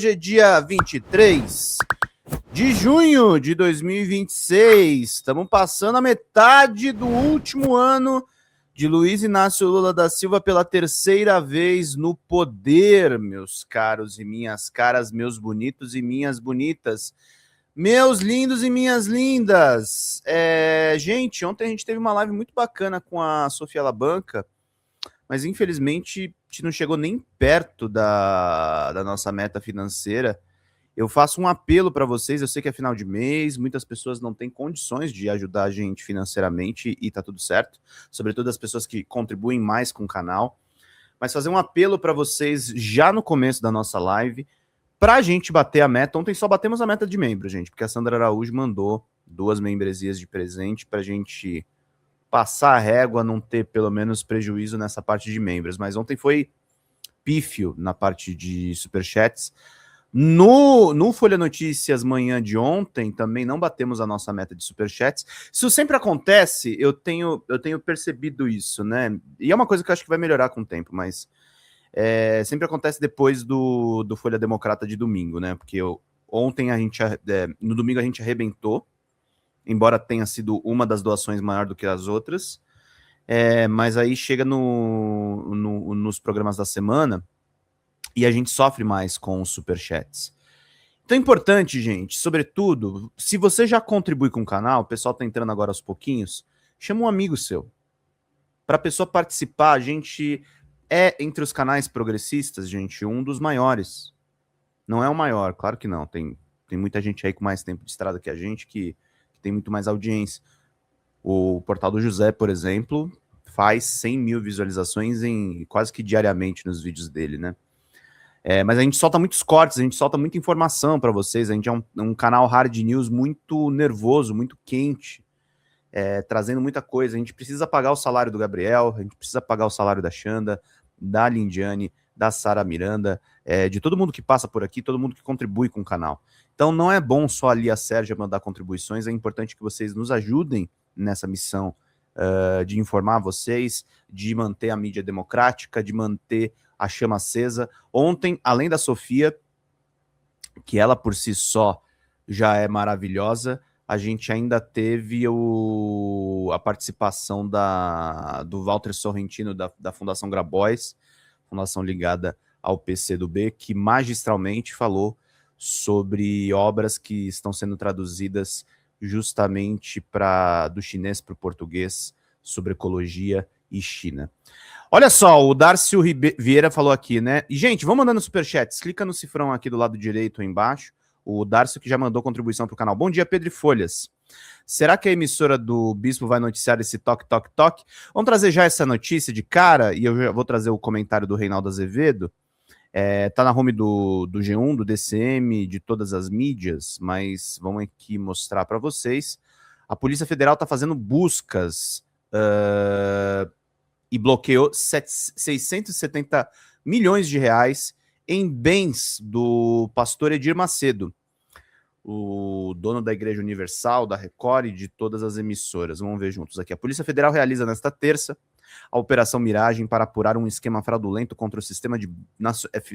Hoje é dia 23 de junho de 2026. Estamos passando a metade do último ano de Luiz Inácio Lula da Silva pela terceira vez no poder, meus caros e minhas caras, meus bonitos e minhas bonitas, meus lindos e minhas lindas. Gente, ontem a gente teve uma live muito bacana com a Sofia Labanca, mas infelizmente a gente não chegou nem perto da nossa meta financeira. Eu faço um apelo para vocês, eu sei que é final de mês, muitas pessoas não têm condições de ajudar a gente financeiramente e tá tudo certo, sobretudo as pessoas que contribuem mais com o canal, mas fazer um apelo para vocês já no começo da nossa live, para a gente bater a meta. Ontem só batemos a meta de membro, gente, porque a Sandra Araújo mandou 2 membresias de presente para a gente passar a régua, não ter pelo menos prejuízo nessa parte de membros, mas ontem foi pífio na parte de superchats. No Folha Notícias manhã de ontem também não batemos a nossa meta de superchats. Isso sempre acontece, eu tenho percebido isso, né? E é uma coisa que eu acho que vai melhorar com o tempo, mas sempre acontece depois do Folha Democrata de domingo, né? Porque ontem no domingo a gente arrebentou, embora tenha sido uma das doações maior do que as outras, mas aí chega nos programas da semana e a gente sofre mais com os superchats. Então é importante, gente, sobretudo, se você já contribui com o canal, o pessoal tá entrando agora aos pouquinhos, chama um amigo seu, para a pessoa participar. A gente entre os canais progressistas, gente, um dos maiores. Não é o maior, claro que não, tem muita gente aí com mais tempo de estrada que a gente, que tem muito mais audiência. O Portal do José, por exemplo, faz 100 mil visualizações quase que diariamente nos vídeos dele, né? Mas a gente solta muitos cortes, a gente solta muita informação para vocês. A gente é um canal hard news muito nervoso, muito quente, trazendo muita coisa. A gente precisa pagar o salário do Gabriel, a gente precisa pagar o salário da Xanda, da Lindiane, da Sara Miranda, de todo mundo que passa por aqui, todo mundo que contribui com o canal. Então não é bom só ali a Sérgia mandar contribuições, é importante que vocês nos ajudem nessa missão de informar vocês, de manter a mídia democrática, de manter a chama acesa. Ontem, além da Sofia, que ela por si só já é maravilhosa, a gente ainda teve a participação do Walter Sorrentino, da Fundação Grabois, fundação ligada ao PCdoB, que magistralmente falou sobre obras que estão sendo traduzidas justamente do chinês para o português, sobre ecologia e China. Olha só, o Darcio Vieira falou aqui, né? E, gente, vamos mandando superchats. Clica no cifrão aqui do lado direito aí embaixo. O Darcio que já mandou contribuição para o canal. Bom dia, Pedro e Folhas. Será que a emissora do Bispo vai noticiar esse toque? Vamos trazer já essa notícia de cara, e eu já vou trazer o comentário do Reinaldo Azevedo. Tá na home do G1, do DCM, de todas as mídias, mas vamos aqui mostrar para vocês. A Polícia Federal está fazendo buscas e bloqueou 670 milhões de reais em bens do pastor Edir Macedo, o dono da Igreja Universal, da Record e de todas as emissoras. Vamos ver juntos aqui. A Polícia Federal realiza nesta terça a Operação Miragem para apurar um esquema fraudulento contra o Sistema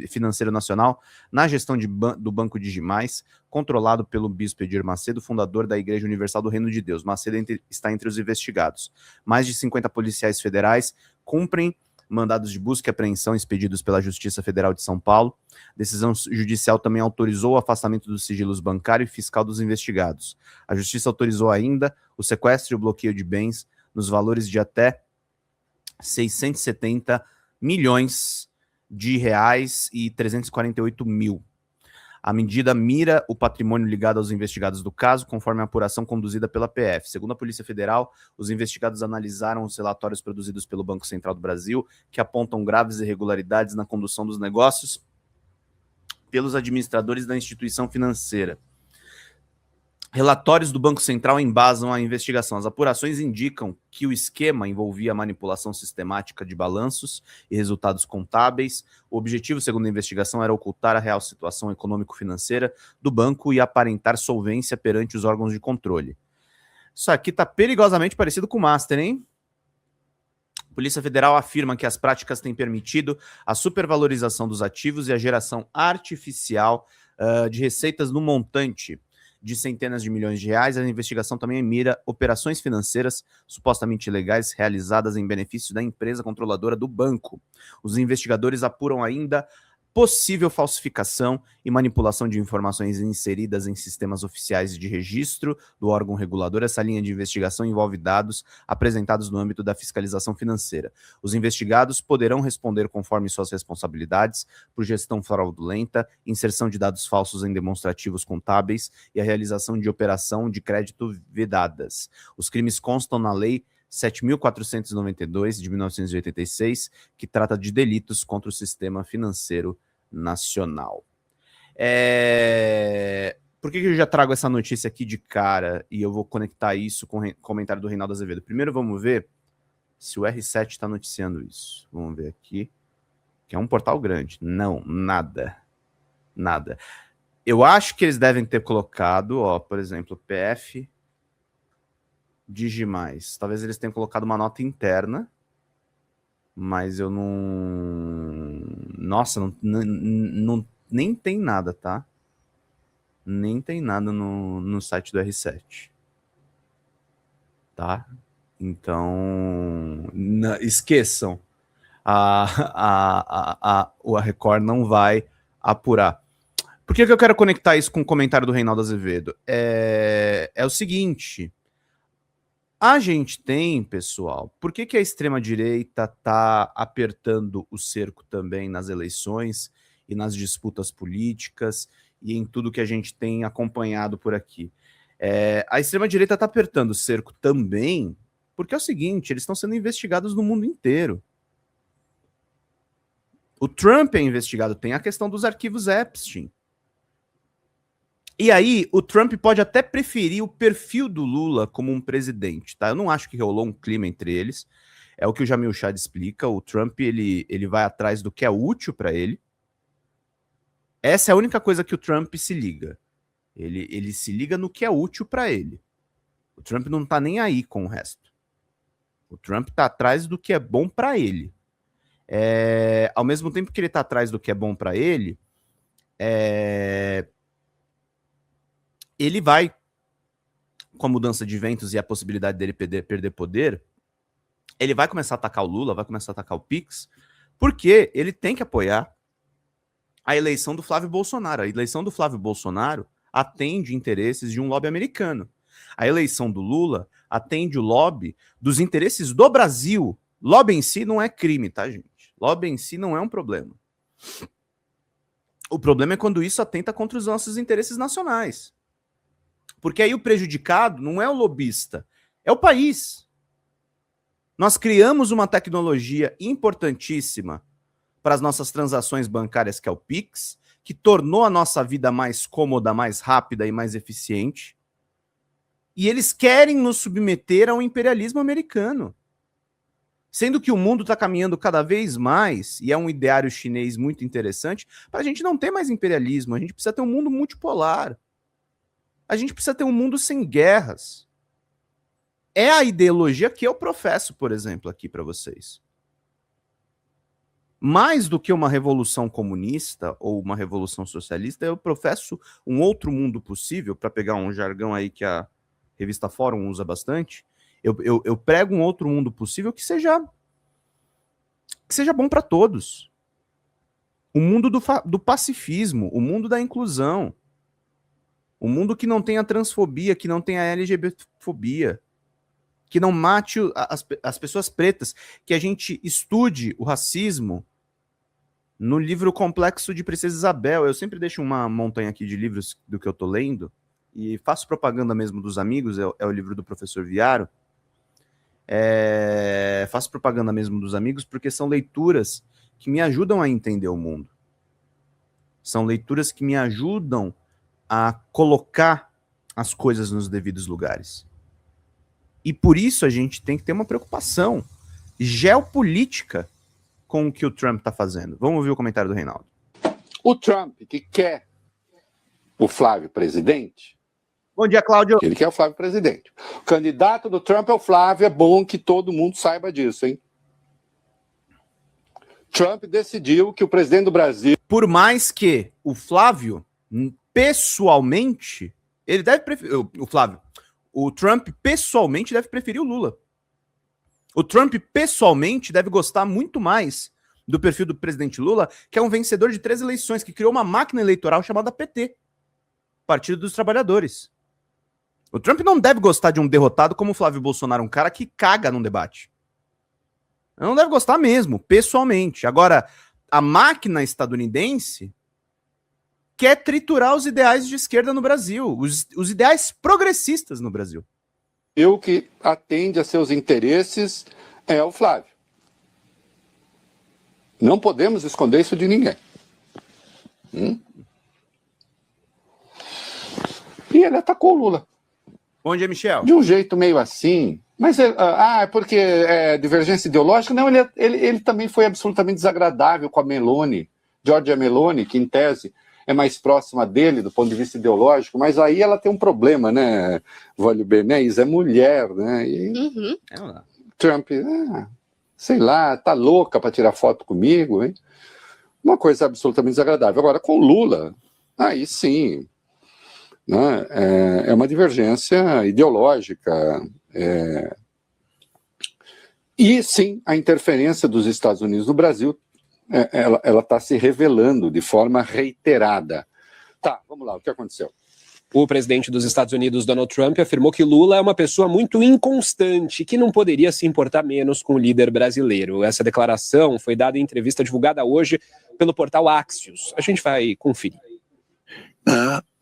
Financeiro Nacional na gestão do Banco Digimais, controlado pelo bispo Edir Macedo, fundador da Igreja Universal do Reino de Deus. Macedo está entre os investigados. Mais de 50 policiais federais cumprem mandados de busca e apreensão expedidos pela Justiça Federal de São Paulo. Decisão judicial também autorizou o afastamento dos sigilos bancário e fiscal dos investigados. A Justiça autorizou ainda o sequestro e o bloqueio de bens nos valores de até 670 milhões de reais e 348 mil. A medida mira o patrimônio ligado aos investigados do caso, conforme a apuração conduzida pela PF. Segundo a Polícia Federal, os investigados analisaram os relatórios produzidos pelo Banco Central do Brasil, que apontam graves irregularidades na condução dos negócios pelos administradores da instituição financeira. Relatórios do Banco Central embasam a investigação. As apurações indicam que o esquema envolvia a manipulação sistemática de balanços e resultados contábeis. O objetivo, segundo a investigação, era ocultar a real situação econômico-financeira do banco e aparentar solvência perante os órgãos de controle. Isso aqui tá perigosamente parecido com o Master, hein? Polícia Federal afirma que as práticas têm permitido a supervalorização dos ativos e a geração artificial de receitas no montante de centenas de milhões de reais. A investigação também mira operações financeiras supostamente ilegais realizadas em benefício da empresa controladora do banco. Os investigadores apuram ainda possível falsificação e manipulação de informações inseridas em sistemas oficiais de registro do órgão regulador. Essa linha de investigação envolve dados apresentados no âmbito da fiscalização financeira. Os investigados poderão responder conforme suas responsabilidades por gestão fraudulenta, inserção de dados falsos em demonstrativos contábeis e a realização de operação de crédito vedadas. Os crimes constam na Lei 7.492, de 1986, que trata de delitos contra o sistema financeiro nacional. Por que eu já trago essa notícia aqui de cara e eu vou conectar isso com o comentário do Reinaldo Azevedo? Primeiro vamos ver se o R7 está noticiando isso. Vamos ver aqui, que é um portal grande. Não, nada. Nada. Eu acho que eles devem ter colocado, ó, por exemplo, PF... Digimais. Talvez eles tenham colocado uma nota interna, mas eu não... Nossa, nem tem nada, tá? Nem tem nada no site do R7. Tá? Então, esqueçam. A Record não vai apurar. Por que eu quero conectar isso com o comentário do Reinaldo Azevedo? É o seguinte... A gente tem, pessoal, por que a extrema-direita está apertando o cerco também nas eleições e nas disputas políticas e em tudo que a gente tem acompanhado por aqui? A extrema-direita está apertando o cerco também porque é o seguinte, eles estão sendo investigados no mundo inteiro. O Trump é investigado, tem a questão dos arquivos Epstein. E aí, o Trump pode até preferir o perfil do Lula como um presidente, tá? Eu não acho que rolou um clima entre eles. É o que o Jamil Chad explica. O Trump, ele vai atrás do que é útil para ele. Essa é a única coisa que o Trump se liga. Ele se liga no que é útil para ele. O Trump não tá nem aí com o resto. O Trump tá atrás do que é bom para ele. Ao mesmo tempo que ele tá atrás do que é bom para ele, ele vai, com a mudança de ventos e a possibilidade dele perder poder, ele vai começar a atacar o Lula, vai começar a atacar o Pix, porque ele tem que apoiar a eleição do Flávio Bolsonaro. A eleição do Flávio Bolsonaro atende interesses de um lobby americano. A eleição do Lula atende o lobby dos interesses do Brasil. Lobby em si não é crime, tá, gente? Lobby em si não é um problema. O problema é quando isso atenta contra os nossos interesses nacionais. Porque aí o prejudicado não é o lobista, é o país. Nós criamos uma tecnologia importantíssima para as nossas transações bancárias, que é o Pix, que tornou a nossa vida mais cômoda, mais rápida e mais eficiente. E eles querem nos submeter ao imperialismo americano. Sendo que o mundo está caminhando cada vez mais, e é um ideário chinês muito interessante, para a gente não ter mais imperialismo, a gente precisa ter um mundo multipolar. A gente precisa ter um mundo sem guerras. É a ideologia que eu professo, por exemplo, aqui para vocês. Mais do que uma revolução comunista ou uma revolução socialista, eu professo um outro mundo possível, para pegar um jargão aí que a revista Fórum usa bastante. Eu prego um outro mundo possível que seja bom para todos. O mundo do pacifismo, o mundo da inclusão. O mundo que não tem a transfobia, que não tem a LGBTfobia, que não mate as pessoas pretas, que a gente estude o racismo no livro Complexo de Princesa Isabel. Eu sempre deixo uma montanha aqui de livros do que eu tô lendo, e faço propaganda mesmo dos amigos, é o livro do professor Viaro. Faço propaganda mesmo dos amigos, porque são leituras que me ajudam a entender o mundo. São leituras que me ajudam a colocar as coisas nos devidos lugares. E por isso a gente tem que ter uma preocupação geopolítica com o que o Trump está fazendo. Vamos ouvir o comentário do Reinaldo. O Trump, que quer o Flávio presidente... Bom dia, Cláudio. Ele quer o Flávio presidente. O candidato do Trump é o Flávio, é bom que todo mundo saiba disso, hein? Trump decidiu que o presidente do Brasil... Por mais que o Flávio, pessoalmente, ele deve preferir... O Trump, pessoalmente, deve preferir o Lula. O Trump, pessoalmente, deve gostar muito mais do perfil do presidente Lula, que é um vencedor de 3 eleições, que criou uma máquina eleitoral chamada PT, Partido dos Trabalhadores. O Trump não deve gostar de um derrotado como o Flávio Bolsonaro, um cara que caga num debate. Não deve gostar mesmo, pessoalmente. Agora, a máquina estadunidense quer triturar os ideais de esquerda no Brasil, os ideais progressistas no Brasil. O que atende a seus interesses é o Flávio. Não podemos esconder isso de ninguém. E ele atacou o Lula. Bom dia, Michel. De um jeito meio assim. Mas é porque é divergência ideológica? Não, ele também foi absolutamente desagradável com a Meloni, Giorgia Meloni, que em tese é mais próxima dele do ponto de vista ideológico, mas aí ela tem um problema, né, Vale Bernays, é mulher, né? E Trump, sei lá, tá louca para tirar foto comigo, hein? Uma coisa absolutamente desagradável. Agora, com Lula, aí sim, né, é uma divergência ideológica. E sim, a interferência dos Estados Unidos no Brasil, ela está se revelando de forma reiterada. Tá, vamos lá, o que aconteceu? O presidente dos Estados Unidos, Donald Trump, afirmou que Lula é uma pessoa muito inconstante, que não poderia se importar menos com o líder brasileiro. Essa declaração foi dada em entrevista divulgada hoje pelo portal Axios. A gente vai conferir.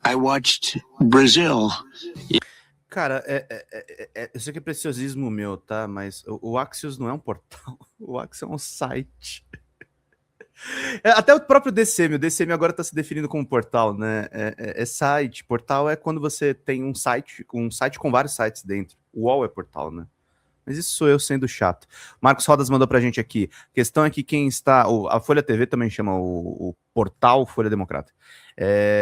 I watched Brazil. Cara, eu sei que é preciosismo meu, tá? Mas o Axios não é um portal, o Axios é um site. Até o próprio DCM, o DCM agora está se definindo como portal, né? É site. Portal é quando você tem um site com vários sites dentro. O UOL é portal, né? Mas isso sou eu sendo chato. Marcos Rodas mandou pra gente aqui. A questão é que quem está... A Folha TV também chama o portal Folha Democrata.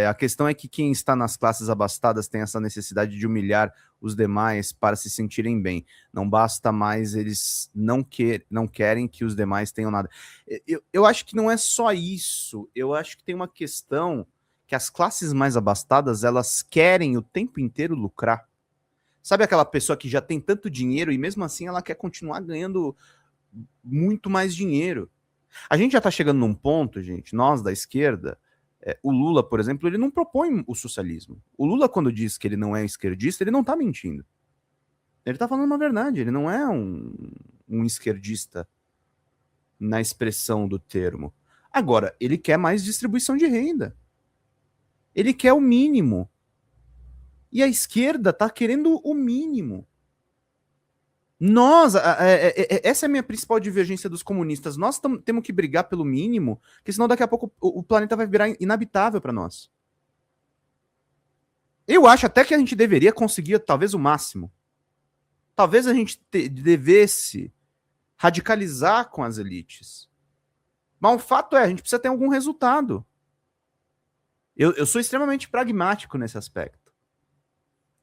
A questão é que quem está nas classes abastadas tem essa necessidade de humilhar os demais para se sentirem bem. Não basta mais, eles não querem que os demais tenham nada. Eu acho que não é só isso. Eu acho que tem uma questão que as classes mais abastadas, elas querem o tempo inteiro lucrar. Sabe aquela pessoa que já tem tanto dinheiro e mesmo assim ela quer continuar ganhando muito mais dinheiro? A gente já tá chegando num ponto, gente, nós da esquerda, o Lula, por exemplo, ele não propõe o socialismo. O Lula, quando diz que ele não é esquerdista, ele não tá mentindo. Ele tá falando uma verdade, ele não é um esquerdista na expressão do termo. Agora, ele quer mais distribuição de renda. Ele quer o mínimo. E a esquerda tá querendo o mínimo. Essa é a minha principal divergência dos comunistas. Nós temos que brigar pelo mínimo, porque senão daqui a pouco o planeta vai virar inabitável para nós. Eu acho até que a gente deveria conseguir talvez o máximo. Talvez a gente devesse radicalizar com as elites. Mas o fato é, a gente precisa ter algum resultado. Eu sou extremamente pragmático nesse aspecto.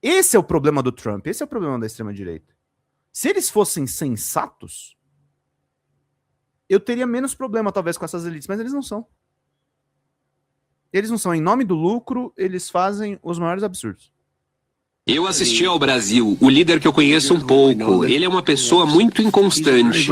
Esse é o problema do Trump, esse é o problema da extrema-direita. Se eles fossem sensatos, eu teria menos problema, talvez, com essas elites, mas eles não são. Eles não são. Em nome do lucro, eles fazem os maiores absurdos. Eu assisti ao Brasil, o líder que eu conheço um pouco. Ele é uma pessoa muito inconstante.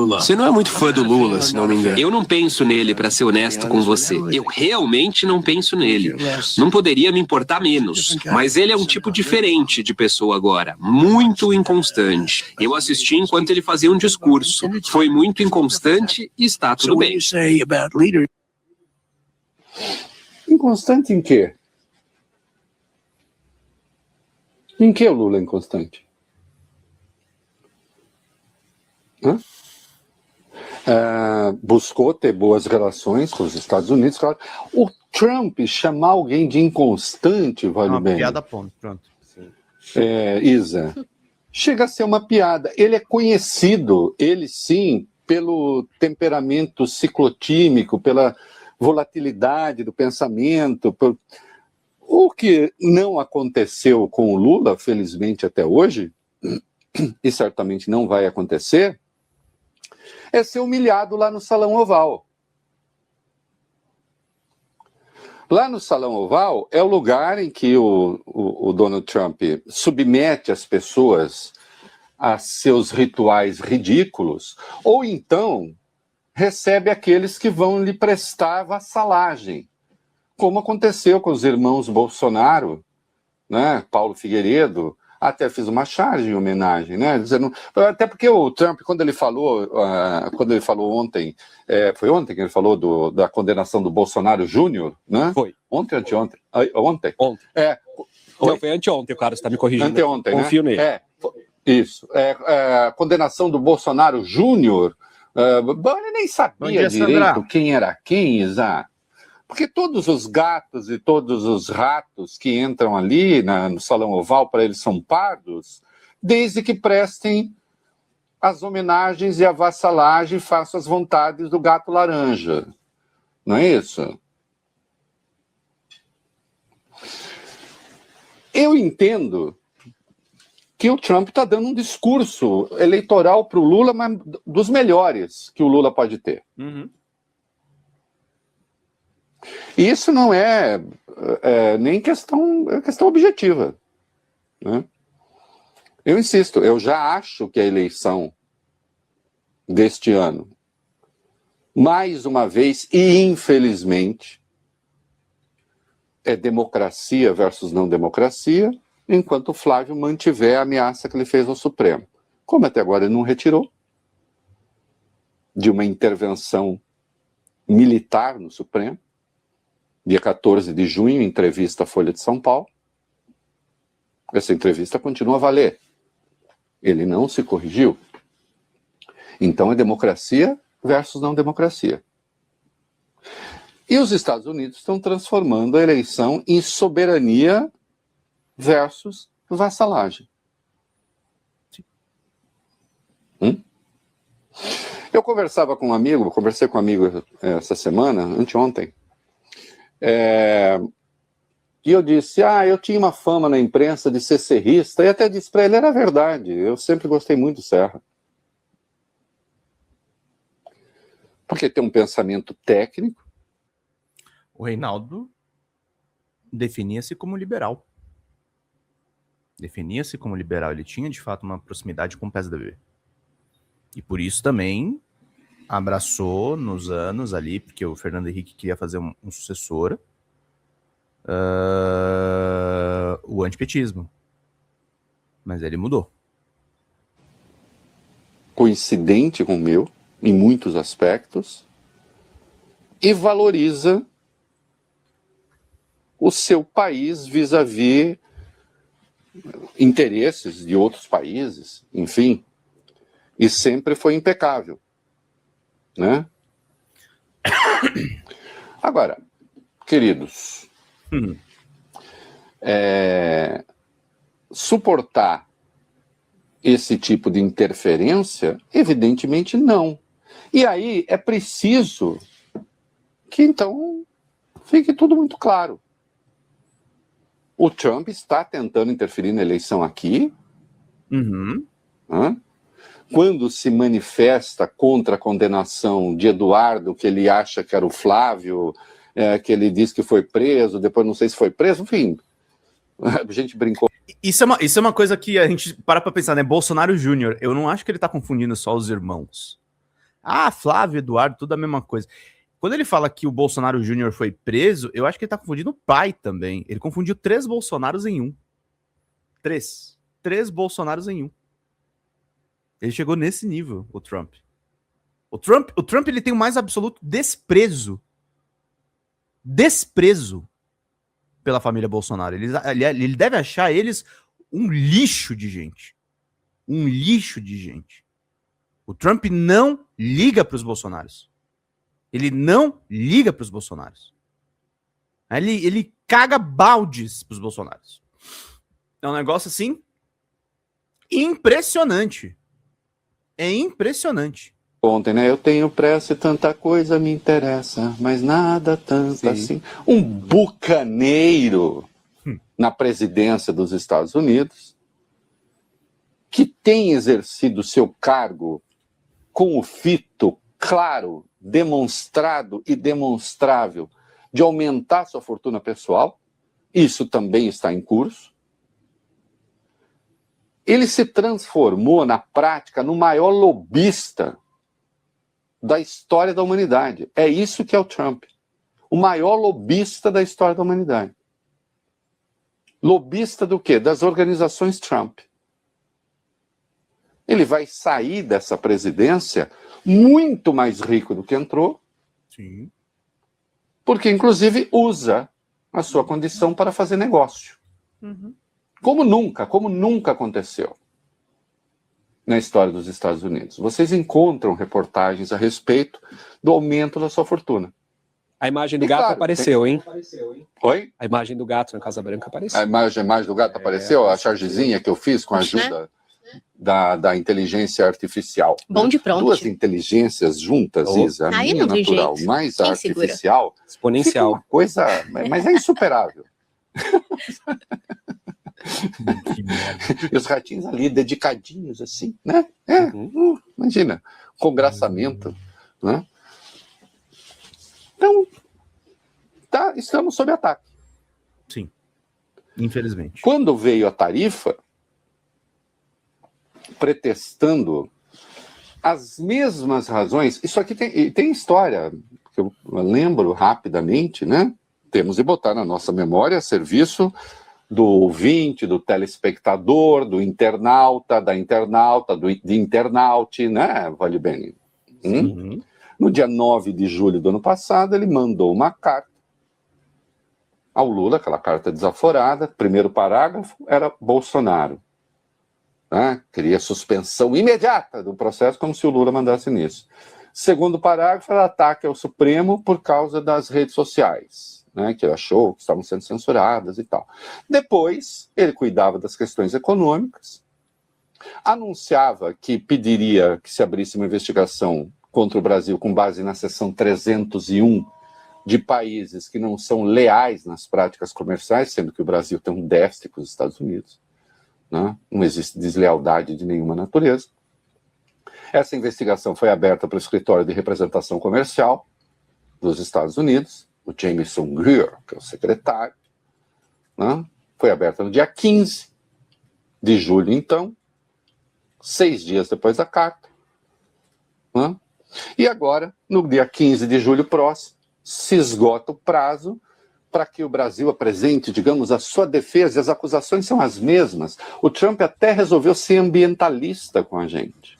Você não é muito fã do Lula, se não me engano. Eu não penso nele, pra ser honesto com você. Eu realmente não penso nele. Não poderia me importar menos. Mas ele é um tipo diferente de pessoa agora. Muito inconstante. Eu assisti enquanto ele fazia um discurso. Foi muito inconstante e está tudo bem. Inconstante em quê? Em que o Lula é inconstante? Buscou ter boas relações com os Estados Unidos, claro. O Trump chamar alguém de inconstante, vale bem. Uma piada, ponto, pronto. Isa, chega a ser uma piada. Ele é conhecido, ele sim, pelo temperamento ciclotímico, pela volatilidade do pensamento, O que não aconteceu com o Lula, felizmente até hoje, e certamente não vai acontecer, é ser humilhado lá no Salão Oval. Lá no Salão Oval é o lugar em que o Donald Trump submete as pessoas a seus rituais ridículos, ou então recebe aqueles que vão lhe prestar vassalagem, como aconteceu com os irmãos Bolsonaro, né? Paulo Figueiredo até fez uma charge em homenagem, né? Dizendo, até porque o Trump, quando ele falou ontem, foi ontem que ele falou da condenação do Bolsonaro Júnior, né? Foi. Ontem ou anteontem? Ontem. Ontem. Não, foi anteontem, o cara está me corrigindo. Anteontem, Confio né? nele. Isso. A condenação do Bolsonaro Júnior, ele nem sabia direito quem era quem, Isa. Porque todos os gatos e todos os ratos que entram ali no Salão Oval, para eles são pardos, desde que prestem as homenagens e a vassalagem, façam as vontades do gato laranja. Não é isso? Eu entendo que o Trump está dando um discurso eleitoral para o Lula, mas dos melhores que o Lula pode ter. Uhum. E isso não é nem questão objetiva, né? Eu insisto, eu já acho que a eleição deste ano, mais uma vez, e infelizmente, é democracia versus não democracia, enquanto o Flávio mantiver a ameaça que ele fez ao Supremo. Como até agora ele não retirou de uma intervenção militar no Supremo, dia 14 de junho, entrevista à Folha de São Paulo. Essa entrevista continua a valer. Ele não se corrigiu. Então é democracia versus não democracia. E os Estados Unidos estão transformando a eleição em soberania versus vassalagem. Eu conversei com um amigo essa semana, anteontem, e eu disse, eu tinha uma fama na imprensa de ser serrista, e até disse para ele, era verdade, eu sempre gostei muito do Serra. Porque tem um pensamento técnico. O Reinaldo definia-se como liberal. Ele tinha, de fato, uma proximidade com o PSDB. E por isso também abraçou nos anos ali, porque o Fernando Henrique queria fazer um sucessor, o antipetismo. Mas ele mudou. Coincidente com o meu, em muitos aspectos, e valoriza o seu país vis-à-vis interesses de outros países, enfim, e sempre foi impecável, né? Agora, queridos, suportar esse tipo de interferência, evidentemente não. E aí é preciso que então fique tudo muito claro. O Trump está tentando interferir na eleição aqui. Quando se manifesta contra a condenação de Eduardo, que ele acha que era o Flávio, que ele diz que foi preso, depois não sei se foi preso, enfim, a gente brincou. Isso é uma coisa que a gente para pra pensar, né? Bolsonaro Júnior, eu não acho que ele tá confundindo só os irmãos. Flávio, Eduardo, tudo a mesma coisa. Quando ele fala que o Bolsonaro Júnior foi preso, eu acho que ele tá confundindo o pai também. Ele confundiu 3 Bolsonaros em um. 3 Bolsonaros em um. Ele chegou nesse nível, o Trump. O Trump ele tem o mais absoluto desprezo pela família Bolsonaro. Ele deve achar eles um lixo de gente. O Trump não liga para os Bolsonaros. Ele não liga para os Bolsonaros. Ele caga baldes para os Bolsonaros. É um negócio assim impressionante. É impressionante. Ontem, né? Eu tenho pressa e tanta coisa me interessa, mas nada tanto assim. Um bucaneiro na presidência dos Estados Unidos que tem exercido seu cargo com o fito claro, demonstrado e demonstrável de aumentar sua fortuna pessoal. Isso também está em curso. Ele se transformou, na prática, no maior lobista da história da humanidade. É isso que é o Trump. O maior lobista da história da humanidade. Lobista do quê? Das organizações Trump. Ele vai sair dessa presidência muito mais rico do que entrou. Sim. Porque, inclusive, usa a sua condição para fazer negócio. Como nunca aconteceu na história dos Estados Unidos. Vocês encontram reportagens a respeito do aumento da sua fortuna. A imagem do E gato claro, apareceu, hein? Oi? A imagem do gato na Casa Branca apareceu. A imagem do gato apareceu? A chargezinha que eu fiz com a ajuda da inteligência artificial. Bom de pronto. Duas inteligências juntas, Oh. Isa. A Aí minha não tem natural, jeito. mais Quem a segura? artificial. Fica Exponencial. uma coisa... Mas é insuperável. Que merda. E os ratinhos ali, dedicadinhos, assim, né? Imagina, congraçamento, né? Então, estamos sob ataque. Sim. Infelizmente. Quando veio a tarifa, pretextando as mesmas razões, isso aqui tem história, que eu lembro rapidamente, né? Temos de botar na nossa memória a serviço do ouvinte, do telespectador, do internauta, da internauta, de internaute, né, Vale bem? Uhum. No dia 9 de julho do ano passado, ele mandou uma carta ao Lula, aquela carta desaforada. Primeiro parágrafo era Bolsonaro. Né? Queria suspensão imediata do processo, como se o Lula mandasse nisso. Segundo parágrafo era ataque ao Supremo por causa das redes sociais. Né, que ele achou que estavam sendo censuradas e tal. Depois, ele cuidava das questões econômicas, anunciava que pediria que se abrisse uma investigação contra o Brasil com base na seção 301 de países que não são leais nas práticas comerciais, sendo que o Brasil tem um déficit com os Estados Unidos. Né? Não existe deslealdade de nenhuma natureza. Essa investigação foi aberta para o Escritório de Representação Comercial dos Estados Unidos, o Jameson Greer, que é o secretário, né? Foi aberta no dia 15 de julho, então, 6 dias depois da carta. Né? E agora, no dia 15 de julho próximo, se esgota o prazo para que o Brasil apresente, digamos, a sua defesa, e as acusações são as mesmas. O Trump até resolveu ser ambientalista com a gente.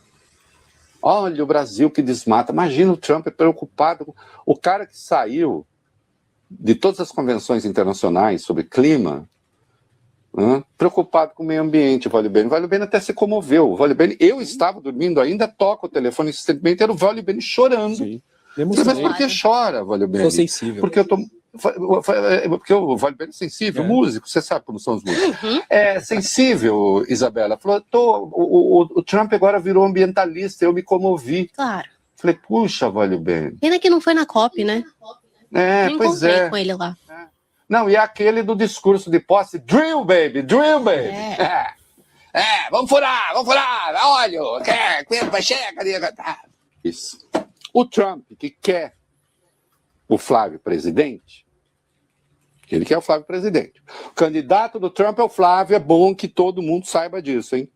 Olha o Brasil que desmata. Imagina o Trump preocupado. O cara que saiu de todas as convenções internacionais sobre clima, preocupado com o meio ambiente, o Vale Bene até se comoveu. O Vale Bene, eu estava dormindo ainda, toca o telefone insistentemente, era o Vale Bene chorando. Sim. Mas por que chora, Vale Bene? Sou sensível. Porque o Vale Bene é sensível, músico, você sabe como são os músicos. É sensível, Isabela. Falou, o Trump agora virou ambientalista, eu me comovi. Claro. Falei, puxa, Vale Bene. Pena que não foi na COP, né? É, Eu pois encontrei é. com ele lá. Não, e aquele do discurso de posse, drill, baby, drill, baby. Vamos furar, olha, isso. O Trump, que quer o Flávio presidente, ele quer o Flávio presidente. O candidato do Trump é o Flávio, é bom que todo mundo saiba disso, hein?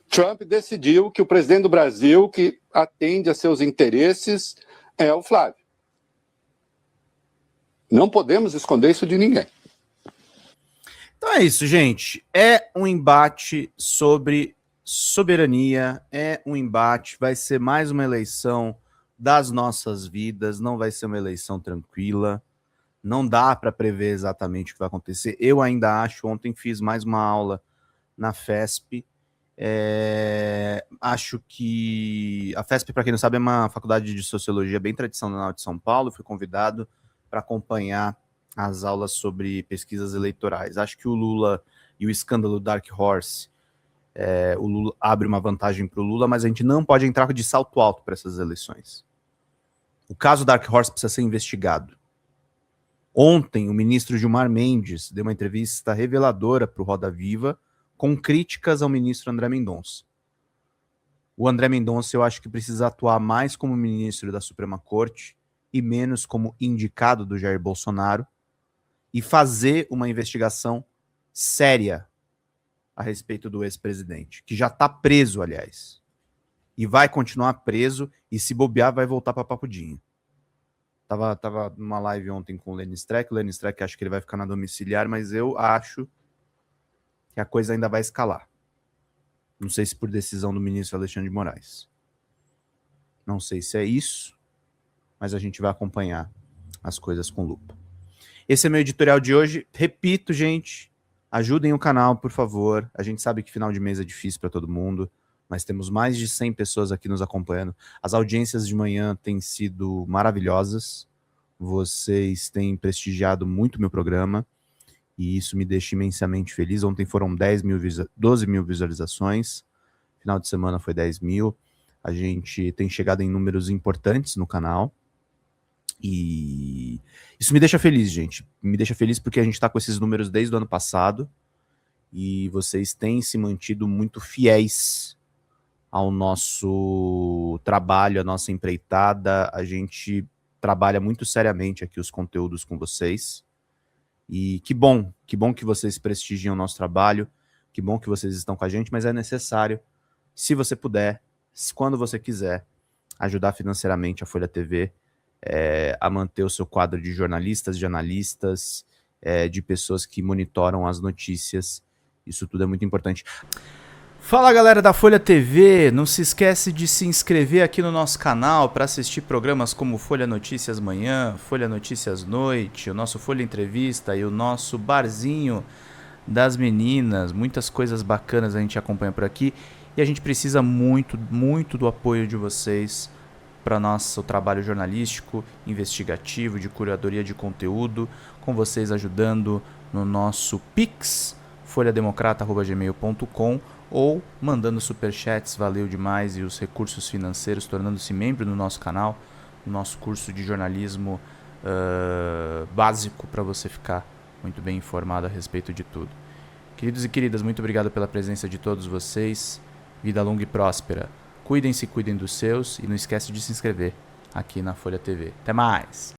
Trump decidiu que o presidente do Brasil, que atende a seus interesses, é o Flávio. Não podemos esconder isso de ninguém. Então é isso, gente. É um embate sobre soberania, é um embate, vai ser mais uma eleição das nossas vidas, não vai ser uma eleição tranquila, não dá para prever exatamente o que vai acontecer. Eu ainda acho, ontem fiz mais uma aula na FESP, acho que a FESP, para quem não sabe, é uma faculdade de sociologia bem tradicional de São Paulo. Fui convidado para acompanhar as aulas sobre pesquisas eleitorais. Acho que o Lula e o escândalo Dark Horse, o Lula abre uma vantagem para o Lula, mas a gente não pode entrar de salto alto para essas eleições. O caso Dark Horse precisa ser investigado. Ontem, o ministro Gilmar Mendes deu uma entrevista reveladora para o Roda Viva, com críticas ao ministro André Mendonça. O André Mendonça, eu acho que precisa atuar mais como ministro da Suprema Corte e menos como indicado do Jair Bolsonaro e fazer uma investigação séria a respeito do ex-presidente, que já está preso, aliás, e vai continuar preso e se bobear vai voltar para Papudinho. Tava numa live ontem com o Lenny Streck acha que ele vai ficar na domiciliar, mas eu acho que a coisa ainda vai escalar. Não sei se por decisão do ministro Alexandre de Moraes. Não sei se é isso, mas a gente vai acompanhar as coisas com lupa. Esse é meu editorial de hoje. Repito, gente, ajudem o canal, por favor. A gente sabe que final de mês é difícil para todo mundo, mas temos mais de 100 pessoas aqui nos acompanhando. As audiências de manhã têm sido maravilhosas. Vocês têm prestigiado muito meu programa e isso me deixa imensamente feliz. Ontem foram 12 mil visualizações. Final de semana foi 10 mil. A gente tem chegado em números importantes no canal. E isso me deixa feliz, gente. Me deixa feliz porque a gente está com esses números desde o ano passado e vocês têm se mantido muito fiéis ao nosso trabalho, à nossa empreitada. A gente trabalha muito seriamente aqui os conteúdos com vocês. E que bom que vocês prestigiam o nosso trabalho, que bom que vocês estão com a gente, mas é necessário, se você puder, quando você quiser, ajudar financeiramente a Folha TV a manter o seu quadro de jornalistas, de analistas, de pessoas que monitoram as notícias. Isso tudo é muito importante. Fala, galera da Folha TV, não se esquece de se inscrever aqui no nosso canal para assistir programas como Folha Notícias Manhã, Folha Notícias Noite, o nosso Folha Entrevista e o nosso Barzinho das Meninas. Muitas coisas bacanas a gente acompanha por aqui e a gente precisa muito, muito do apoio de vocês para nosso trabalho jornalístico, investigativo, de curadoria de conteúdo, com vocês ajudando no nosso Pix, folhademocrata@gmail.com, ou mandando superchats, valeu demais, e os recursos financeiros, tornando-se membro do nosso canal, no nosso curso de jornalismo básico, para você ficar muito bem informado a respeito de tudo. Queridos e queridas, muito obrigado pela presença de todos vocês, vida longa e próspera. Cuidem-se, cuidem dos seus, e não esquece de se inscrever aqui na Folha TV. Até mais!